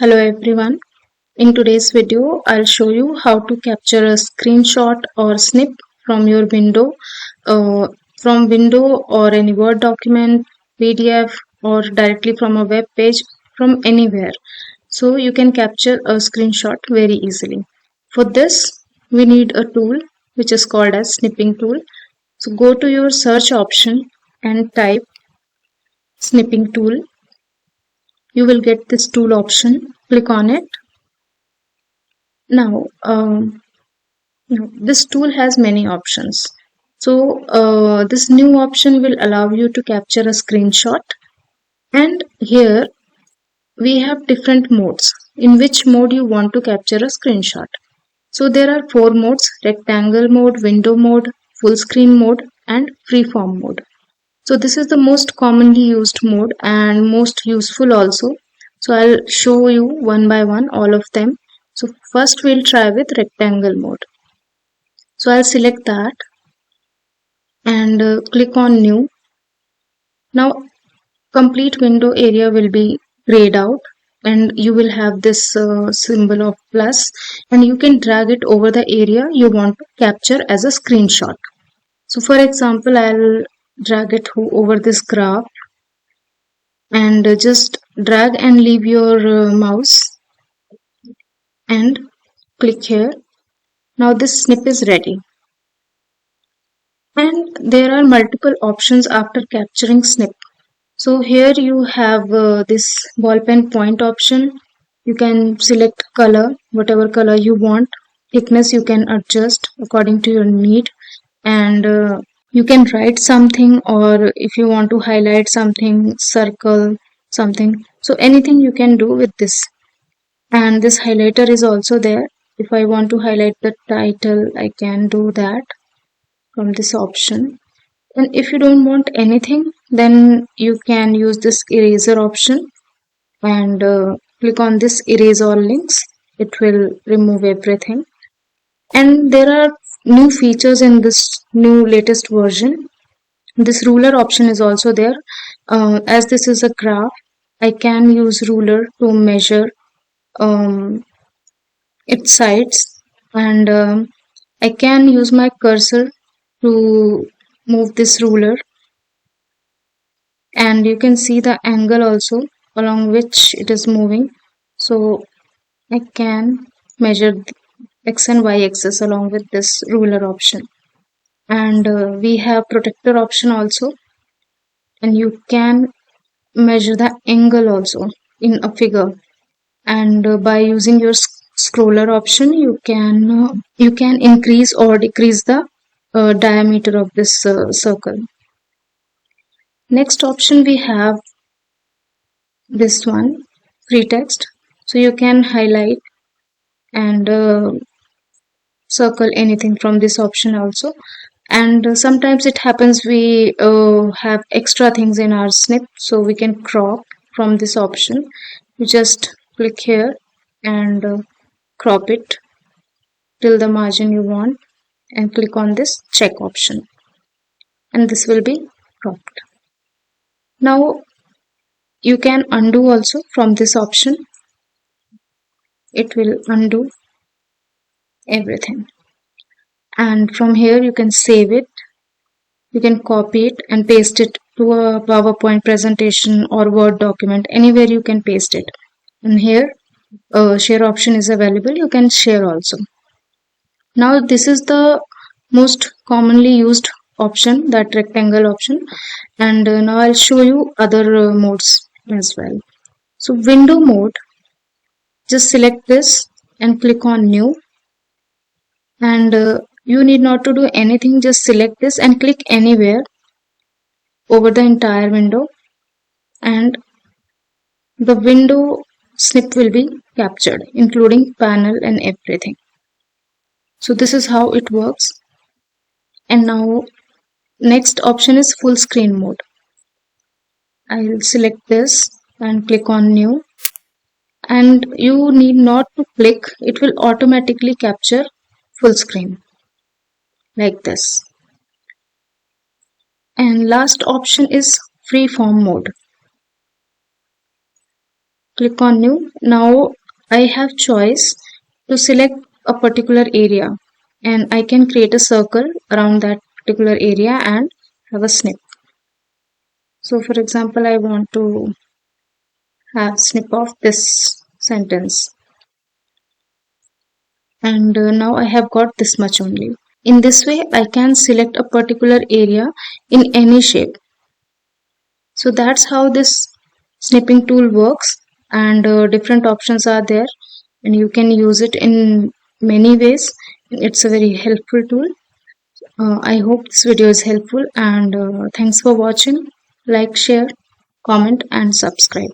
Hello everyone. In today's video, I'll show you how to capture a screenshot or snip from your uh, window or any Word document, PDF, or directly from a web page from anywhere. So you can capture a screenshot very easily. For this, we need a tool which is called as Snipping tool. So go to your search option and type Snipping tool. You will get this tool option. Click on it. Now, this tool has many options. So, this new option will allow you to capture a screenshot. And here we have different modes. In which mode you want to capture a screenshot. So, there are four modes: rectangle mode, window mode, full screen mode, and freeform mode. So, this is the most commonly used mode and most useful also. So, I'll show you one by one all of them. So, first we'll try with rectangle mode. So I'll select that and click on new. Now complete window area will be grayed out and you will have this symbol of plus, and you can drag it over the area you want to capture as a screenshot. So for example, I'll drag it over this graph and just drag and leave your mouse and click here. Now this snip is ready. And there are multiple options after capturing snip. So here you have this ball pen point option. You can select color, whatever color you want. Thickness you can adjust according to your need. And you can write something, or if you want to highlight something, circle something. So anything you can do with this. And this highlighter is also there. If I want to highlight the title, I can do that from this option. And if you don't want anything, then you can use this eraser option and click on this erase all links. It will remove everything. And there are new features in this new latest version. This ruler option is also there. As this is a graph, I can use ruler to measure its sides, and I can use my cursor to move this ruler, and you can see the angle also along which it is moving. So I can measure x and y axis along with this ruler option. And we have protector option also, and you can measure the angle also in a figure. And by using your scroller option, you can increase or decrease the diameter of this circle. Next option we have this one, free text. So you can highlight and circle anything from this option also. And sometimes it happens we have extra things in our snip, so we can crop from this option. You just click here and crop it till the margin you want and click on this check option, and this will be cropped. Now you can undo also from this option. It will undo everything, and from here you can save it. You can copy it and paste it to a PowerPoint presentation or Word document. Anywhere you can paste it. And here share option is available. You can share also. Now this is the most commonly used option, that rectangle option, and now I'll show you other modes as well. So window mode, just select this and click on new, and you need not to do anything, just select this and click anywhere over the entire window, and the window snip will be captured, including panel and everything. So this is how it works. And now next option is full screen mode. I'll select this and click on new, and you need not to click, it will automatically capture full screen like this. And last option is freeform mode. Click on new. Now I have choice to select a particular area, and I can create a circle around that particular area and have a snip. So for example, I want to have snip of this sentence, and now I have got this much only. In this way, I can select a particular area in any shape. So that's how this snipping tool works, and different options are there, and you can use it in many ways. It's a very helpful tool. I hope this video is helpful, and thanks for watching. Like, share, comment and subscribe.